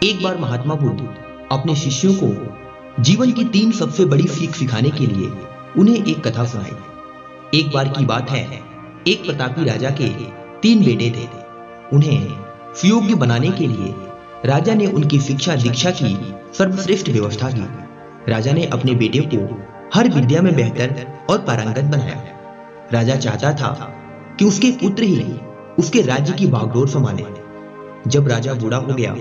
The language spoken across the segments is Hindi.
एक बार महात्मा बुद्ध अपने शिष्यों को जीवन की 3 सबसे बड़ी सीख सिखाने के लिए उन्हें एक कथा सुनाई। एक बार की बात है, एक प्रतापी राजा के 3 बेटे थे। उन्हें सुयोग्य बनाने के लिए राजा ने उनकी शिक्षा दीक्षा की सर्वश्रेष्ठ व्यवस्था की। राजा ने अपने बेटे को हर विद्या में बेहतर और पारंगत बनाया। राजा चाहता था कि उसके पुत्र ही उसके राज्य की बागडोर संभाले। जब राजा बूढ़ा हो गया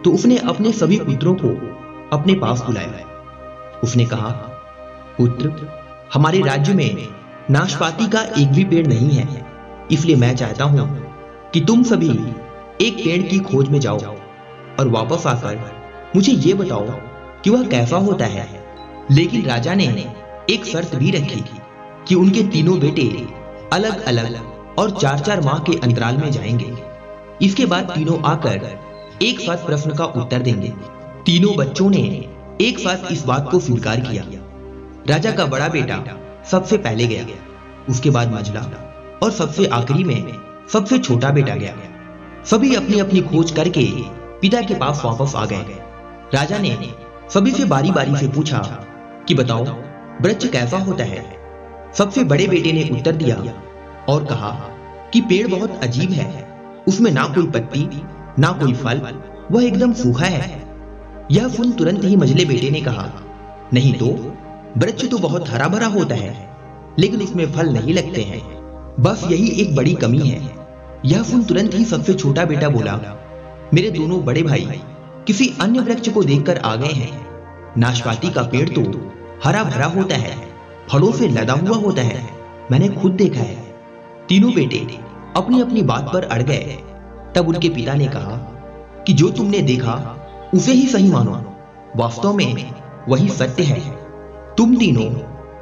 तो उसने अपने सभी पुत्रों को अपने पास बुलाया। उसने कहा, पुत्र, हमारे राज्य में नाशपाती का एक भी पेड़ नहीं है, इसलिए मैं चाहता हूं कि तुम सभी एक पेड़ की खोज में जाओ और वापस आकर मुझे यह बताओ कि वह कैसा होता है। लेकिन राजा ने एक शर्त भी रखी कि उनके तीनों बेटे अलग अलग और 4-4 माह के अंतराल में जाएंगे। इसके बाद तीनों आकर एक साथ प्रश्न का उत्तर देंगे। तीनों बच्चों ने एक साथ इस बात को स्वीकार किया। राजा का बड़ा बेटा सबसे पहले गया, उसके बाद मझला और सबसे आखिरी में सबसे छोटा बेटा गया। सभी अपनी अपनी खोज करके पिता के पास वापस आ गए। राजा ने सभी से बारी बारी से पूछा कि बताओ, वृक्ष कैसा होता है। सबसे बड़े बेटे ने उत्तर दिया और कहा कि पेड़ बहुत अजीब है, उसमें ना कोई पत्ती ना कोई फल, वह एकदम सूखा है। यह सुन तुरंत ही मझले बेटे ने कहा, नहीं तो वृक्ष तो बहुत हरा भरा होता है, लेकिन उसमें फल नहीं लगते हैं, बस यही एक बड़ी कमी है। यह सुन तुरंत ही सबसे छोटा बेटा बोला, मेरे दोनों बड़े भाई किसी अन्य वृक्ष को देखकर आ गए हैं। नाशपाती का पेड़ तो हरा भरा होता है, फलों से लदा हुआ होता है, मैंने खुद देखा है। तीनों बेटे अपनी अपनी बात पर अड़ गए। तब उनके पिता ने कहा कि जो तुमने देखा उसे ही सही मानो, वास्तव में वही सत्य है। तुम तीनों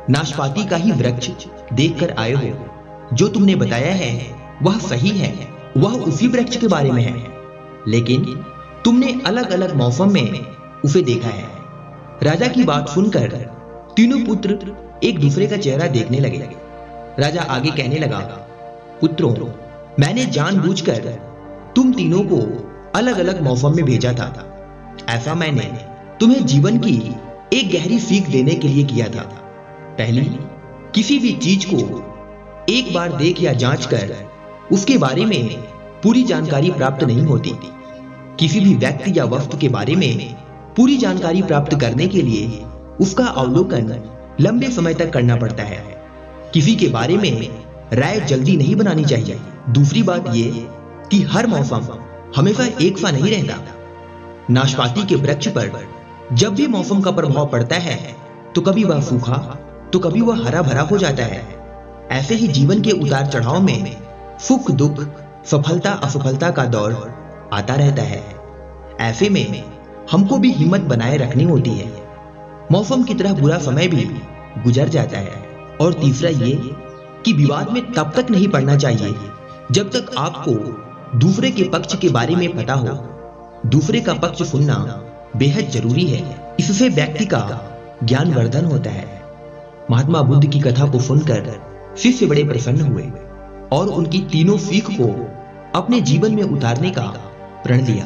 नाशपाती का ही वृक्ष देखकर आए हो। जो तुमने बताया है वह सही है, वह उसी वृक्ष के बारे में है, लेकिन तुमने अलग अलग मौसम में उसे देखा है। राजा की बात सुनकर तीनों पुत्र एक दूसरे का चेहरा देखने लगे। राजा आगे कहने लगा, पुत्रों, मैंने जानबूझकर तुम तीनों को अलग अलग मौसम में भेजा था। ऐसा मैंने तुम्हें जीवन की एक गहरी सीख देने के लिए किया था। पहली, किसी भी चीज को एक बार देख या जांच कर उसके बारे में पूरी जानकारी प्राप्त नहीं होती। किसी भी व्यक्ति या वस्तु के बारे में पूरी जानकारी प्राप्त करने के लिए उसका अवलोकन लंबे समय तक करना पड़ता है। किसी के बारे में राय जल्दी नहीं बनानी चाहिए। दूसरी बात यह कि हर मौसम हमेशा एक सा नहीं रहता। नाशपाती के वृक्ष पर जब भी मौसम का प्रभाव पड़ता है तो कभी वह सूखा तो कभी वह हरा भरा हो जाता है। ऐसे ही जीवन के उतार चढ़ाव में सुख दुख, सफलता असफलता का दौर आता रहता है। ऐसे में हमको भी हिम्मत बनाए रखनी होती है। मौसम की तरह बुरा समय भी गुजर जाता है। और तीसरा ये कि विवाद में तब तक नहीं पड़ना चाहिए जब तक आपको दूसरे के पक्ष के बारे में पता हो। दूसरे का पक्ष सुनना बेहद जरूरी है, इससे व्यक्ति का ज्ञानवर्धन होता है। महात्मा बुद्ध की कथा को सुनकर शिष्य बड़े प्रसन्न हुए और उनकी तीनों सीख को अपने जीवन में उतारने का प्रण लिया।